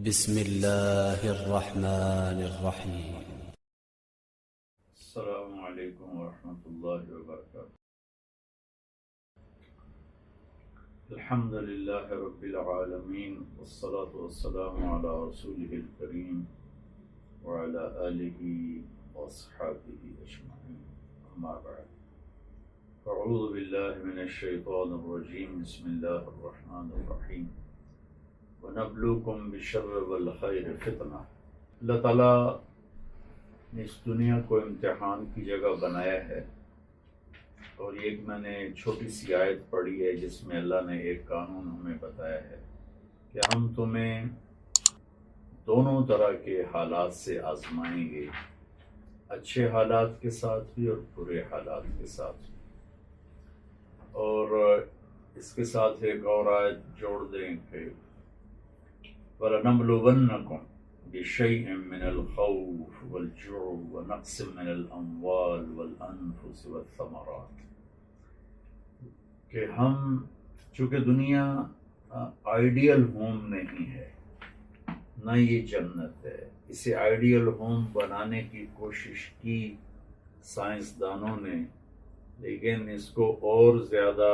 بسم الله الرحمن الرحيم. السلام علیکم ورحمۃ اللہ وبرکاتہ. الحمد للہ رب العالمین والصلاة والسلام علی رسولہ الکریم وعلی آلہ واصحابہ اجمعین. اما بعد اعوذ باللہ من الشیطان الرجیم. بسم اللہ الرحمن الرحیم. وَنَبْلُوكُمْ بِالشَّرِّ وَالْخَيْرِ فِتْنَةً. اللہ تعالیٰ نے اس دنیا کو امتحان کی جگہ بنایا ہے، اور ایک میں نے چھوٹی سی آیت پڑھی ہے جس میں اللہ نے ایک قانون ہمیں بتایا ہے کہ ہم تمہیں دونوں طرح کے حالات سے آزمائیں گے، اچھے حالات کے ساتھ بھی اور برے حالات کے ساتھ بھی. اور اس کے ساتھ ایک اور آیت جوڑ دیں کہ وَلَنَبْلُوَنَّكُمْ بِشَيْءٍ مِّنَ الْخَوْفِ وَالْجُوعِ وَنَقْصٍ مِّنَ الْأَمْوَالِ وَالْأَنفُسِ وَالثَّمَرَاتِ. کہ ہم چونکہ دنیا آئیڈیل ہوم نہیں ہے، نہ یہ جنت ہے. اسے آئیڈیل ہوم بنانے کی کوشش کی سائنسدانوں نے، لیکن اس کو اور زیادہ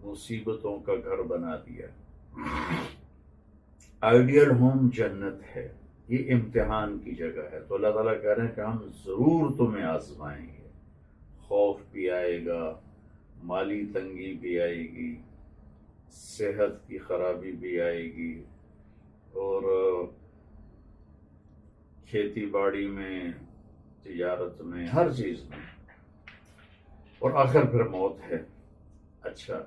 مصیبتوں کا گھر بنا دیا. آئیڈیل ہوم جنت ہے، یہ امتحان کی جگہ ہے. تو اللہ تعالیٰ کہہ رہے ہیں کہ ہم ضرور تمہیں آزمائیں گے. خوف بھی آئے گا، مالی تنگی بھی آئے گی، صحت کی خرابی بھی آئے گی، اور کھیتی باڑی میں، تجارت میں، ہر چیز میں، اور آخر پھر موت ہے. اچھا،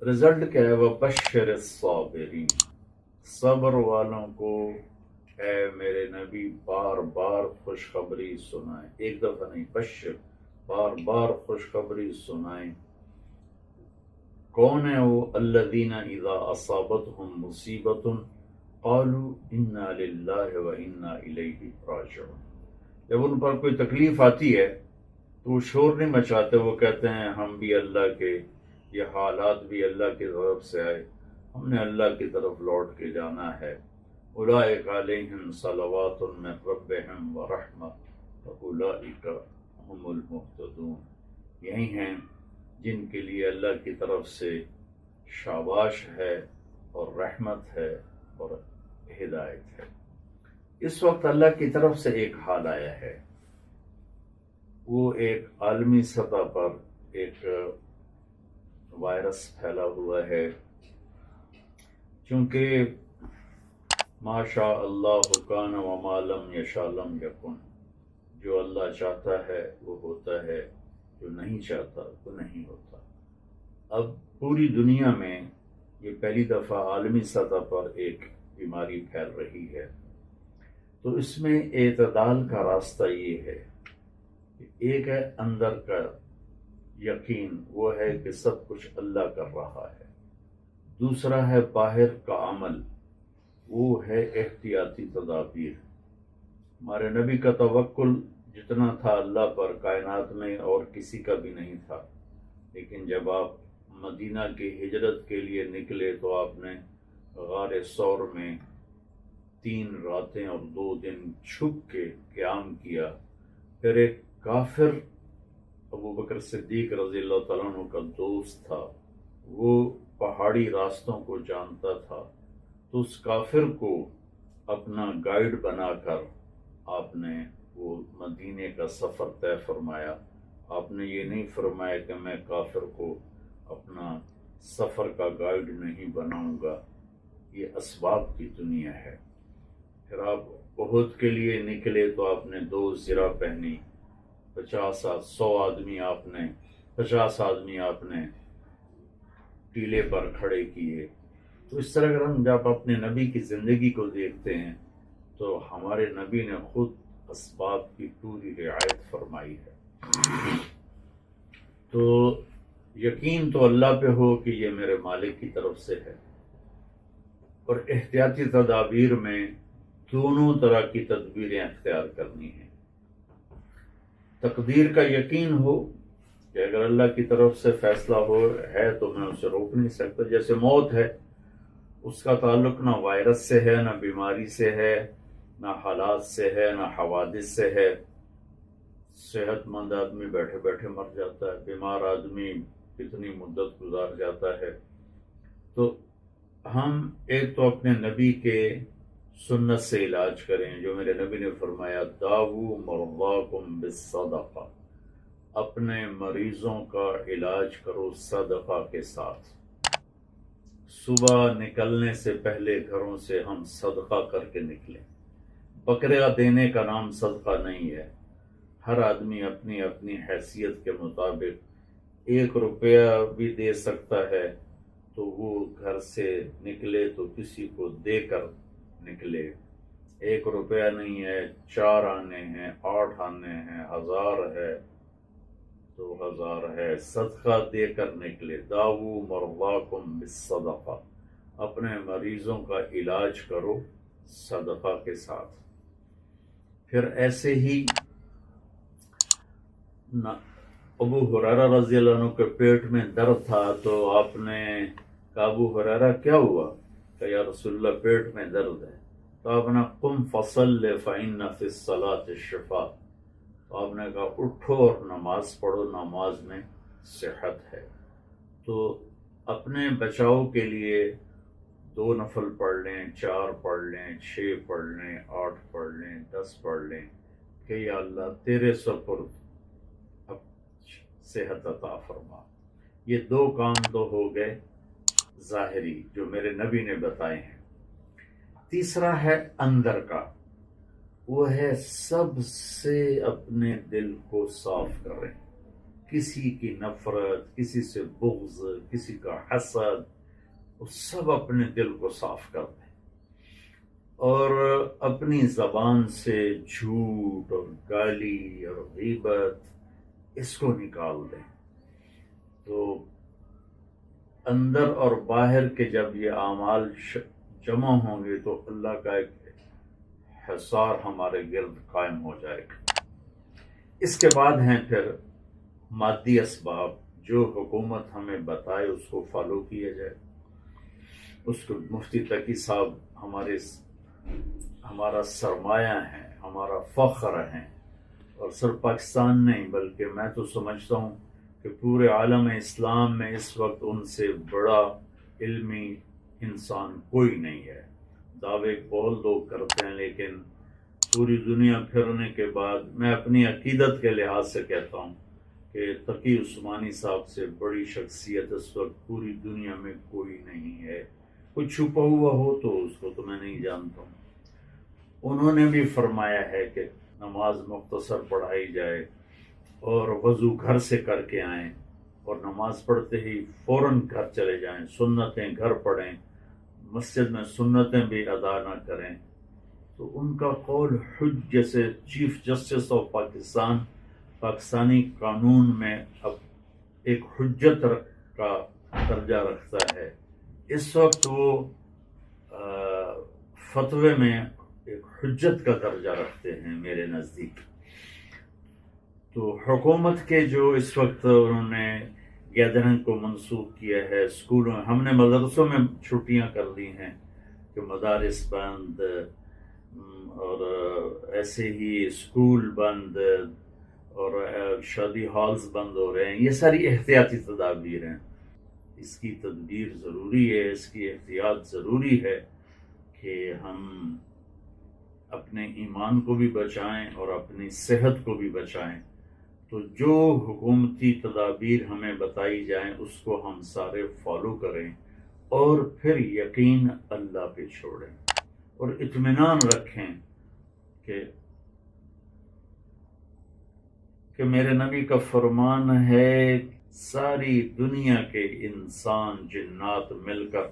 رزلٹ کیا ہے؟ وَبَشِّرِ الصَّابِرِينَ. صبر والوں کو اے میرے نبی بار بار خوشخبری سنائیں. ایک دفعہ نہیں، بشر، بار بار خوشخبری سنائیں. کون ہے وہ؟ الذین اذا اصابتهم مصیبۃ قالوا انا للہ وانا الیہ راجعون. جب ان پر کوئی تکلیف آتی ہے تو وہ شور نہیں مچاتے، وہ کہتے ہیں ہم بھی اللہ کے، یہ حالات بھی اللہ کی طرف سے آئے، ہم نے اللہ کی طرف لوٹ کے جانا ہے. اولئک علیہم صلوات من ربہم ورحمہ واولئک هم المہتدون. یہی ہیں جن کے لیے اللہ کی طرف سے شاباش ہے اور رحمت ہے اور ہدایت ہے. اس وقت اللہ کی طرف سے ایک حال آیا ہے، وہ ایک عالمی سطح پر ایک وائرس پھیلا ہوا ہے. چونکہ ما شاء اللہ کان وما لم یشاء لم یکن. جو اللہ چاہتا ہے وہ ہوتا ہے، جو نہیں چاہتا وہ نہیں ہوتا. اب پوری دنیا میں یہ پہلی دفعہ عالمی سطح پر ایک بیماری پھیل رہی ہے. تو اس میں اعتدال کا راستہ یہ ہے کہ ایک ہے اندر کا یقین، وہ ہے کہ سب کچھ اللہ کر رہا ہے. دوسرا ہے باہر کا عمل، وہ ہے احتیاطی تدابیر. ہمارے نبی کا توکل جتنا تھا اللہ پر کائنات میں اور کسی کا بھی نہیں تھا. لیکن جب آپ مدینہ کی ہجرت کے لیے نکلے تو آپ نے غار ثور میں 3 راتیں اور 2 دن چھپ کے قیام کیا. پھر ایک کافر ابو بکر صدیق رضی اللہ تعالیٰ عنہ کا دوست تھا، وہ پہاڑی راستوں کو جانتا تھا، تو اس کافر کو اپنا گائیڈ بنا کر آپ نے وہ مدینے کا سفر طے فرمایا. آپ نے یہ نہیں فرمایا کہ میں کافر کو اپنا سفر کا گائیڈ نہیں بناؤں گا. یہ اسباب کی دنیا ہے. پھر آپ احد کے لیے نکلے تو آپ نے 2 زرہ پہنی، 50 آدمی آپ نے ٹیلے پر کھڑے کیے. تو اس طرح اگر ہم جب اپنے نبی کی زندگی کو دیکھتے ہیں تو ہمارے نبی نے خود اسباب کی پوری رعایت فرمائی ہے. تو یقین تو اللہ پہ ہو کہ یہ میرے مالک کی طرف سے ہے، اور احتیاطی تدابیر میں دونوں طرح کی تدبیریں اختیار کرنی ہیں. تقدیر کا یقین ہو کہ اگر اللہ کی طرف سے فیصلہ ہے تو میں اسے روک نہیں سکتا. جیسے موت ہے، اس کا تعلق نہ وائرس سے ہے، نہ بیماری سے ہے، نہ حالات سے ہے، نہ حوادث سے ہے۔ صحت مند آدمی بیٹھے بیٹھے مر جاتا ہے، بیمار آدمی کتنی مدت گزار جاتا ہے۔ تو ہم ایک تو اپنے نبی کے سنت سے علاج کریں، جو میرے نبی نے فرمایا داؤ مرضاکم بالصدقہ، اپنے مریضوں کا علاج کرو صدقہ کے ساتھ۔ صبح نکلنے سے پہلے گھروں سے ہم صدقہ کر کے نکلیں۔ بکرا دینے کا نام صدقہ نہیں ہے، ہر آدمی اپنی اپنی حیثیت کے مطابق 1 روپیہ بھی دے سکتا ہے، تو وہ گھر سے نکلے تو کسی کو دے کر نکلے۔ 1 روپیہ نہیں ہے، 4 آنے ہیں، 8 آنے ہیں، 1000 ہے، 2000 ہے، صدقہ دے کر نکلے۔ داؤ مرضاکم بالصدقہ، اپنے مریضوں کا علاج کرو صدقہ کے ساتھ۔ پھر ایسے ہی ابو ہریرہ رضی اللہ عنہ کے پیٹ میں درد تھا، تو آپ نے کہا ابو ہریرہ کیا ہوا؟ کہ یا رسول اللہ پیٹ میں درد ہے۔ تو آپ نے قم فصل فإن فی الصلاۃ شفاء، تو آپ نے کہا اٹھو اور نماز پڑھو، نماز میں صحت ہے۔ تو اپنے بچاؤ کے لیے 2 نفل پڑھ لیں، 4 پڑھ لیں، 6 پڑھ لیں، 8 پڑھ لیں، 10 پڑھ لیں کہ یا اللہ تیرے سپرد اب صحت عطا فرما۔ یہ 2 کام تو ہو گئے ظاہری جو میرے نبی نے بتائے ہیں۔ تیسرا ہے اندر کا، وہ ہے سب سے اپنے دل کو صاف کریں، کسی کی نفرت، کسی سے بغض، کسی کا حسد، وہ سب اپنے دل کو صاف کر دیں، اور اپنی زبان سے جھوٹ اور گالی اور غیبت اس کو نکال دیں۔ تو اندر اور باہر کے جب یہ اعمال جمع ہوں گے تو اللہ کا ایک حصار ہمارے گرد قائم ہو جائے گا۔ اس کے بعد ہیں پھر مادی اسباب، جو حکومت ہمیں بتائے اس کو فالو کیا جائے۔ اس کو مفتی تقی صاحب ہمارا سرمایہ ہیں، ہمارا فخر ہیں، اور صرف پاکستان نہیں بلکہ میں تو سمجھتا ہوں کہ پورے عالم اسلام میں اس وقت ان سے بڑا علمی انسان کوئی نہیں ہے۔ دعوے بہت لوگ کرتے ہیں، لیکن پوری دنیا پھرنے کے بعد میں اپنی عقیدت کے لحاظ سے کہتا ہوں کہ تقی عثمانی صاحب سے بڑی شخصیت اس وقت پوری دنیا میں کوئی نہیں ہے۔ کوئی چھپا ہوا ہو تو اس کو تو میں نہیں جانتا ہوں۔ انہوں نے بھی فرمایا ہے کہ نماز مختصر پڑھائی جائے اور وضو گھر سے کر کے آئیں، اور نماز پڑھتے ہی فوراً گھر چلے جائیں، سنتیں گھر پڑھیں، مسجد میں سنتیں بھی ادا نہ کریں۔ تو ان کا قول جیسے chief justice of Pakistan Pakistani قانون میں اب ایک حجت کا درجہ رکھتا ہے۔ اس وقت وہ فتوے میں ایک حجت کا درجہ رکھتے ہیں میرے نزدیک۔ تو حکومت کے جو اس وقت انہوں نے گیدرنگ کو منسوخ کیا ہے، اسکولوں میں، ہم نے مدرسوں میں چھٹیاں کر دی ہیں کہ مدارس بند، اور ایسے ہی اسکول بند، اور شادی ہالز بند ہو رہے ہیں۔ یہ ساری احتیاطی تدابیر ہیں، اس کی تدبیر ضروری ہے، اس کی احتیاط ضروری ہے کہ ہم اپنے ایمان کو بھی بچائیں اور اپنی صحت کو بھی بچائیں۔ تو جو حکومتی تدابیر ہمیں بتائی جائیں اس کو ہم سارے فالو کریں، اور پھر یقین اللہ پہ چھوڑیں، اور اطمینان رکھیں کہ میرے نبی کا فرمان ہے ساری دنیا کے انسان جنات مل کر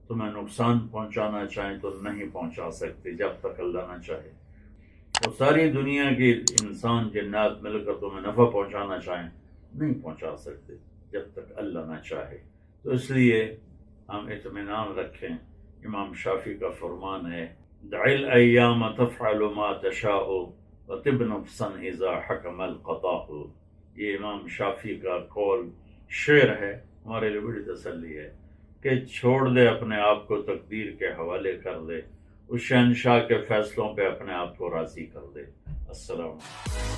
تمہیں نقصان پہنچانا چاہیں تو نہیں پہنچا سکتے جب تک اللہ نہ چاہے، اور ساری دنیا کے انسان جنات مل کر تمہیں نفع پہنچانا چاہیں نہیں پہنچا سکتے جب تک اللہ نہ چاہے۔ تو اس لیے ہم اطمینان رکھیں۔ امام شافعی کا فرمان ہے دع الایام تفعل ما تشاء وطب نفسا اذا حکم القضاء۔ یہ امام شافعی کا قول شعر ہے، ہمارے لیے بڑی تسلی ہے کہ چھوڑ دے اپنے آپ کو تقدیر کے حوالے کر دے، اس شہنشاہ کے فیصلوں پہ اپنے آپ کو راضی کر دے۔ السلام علیکم۔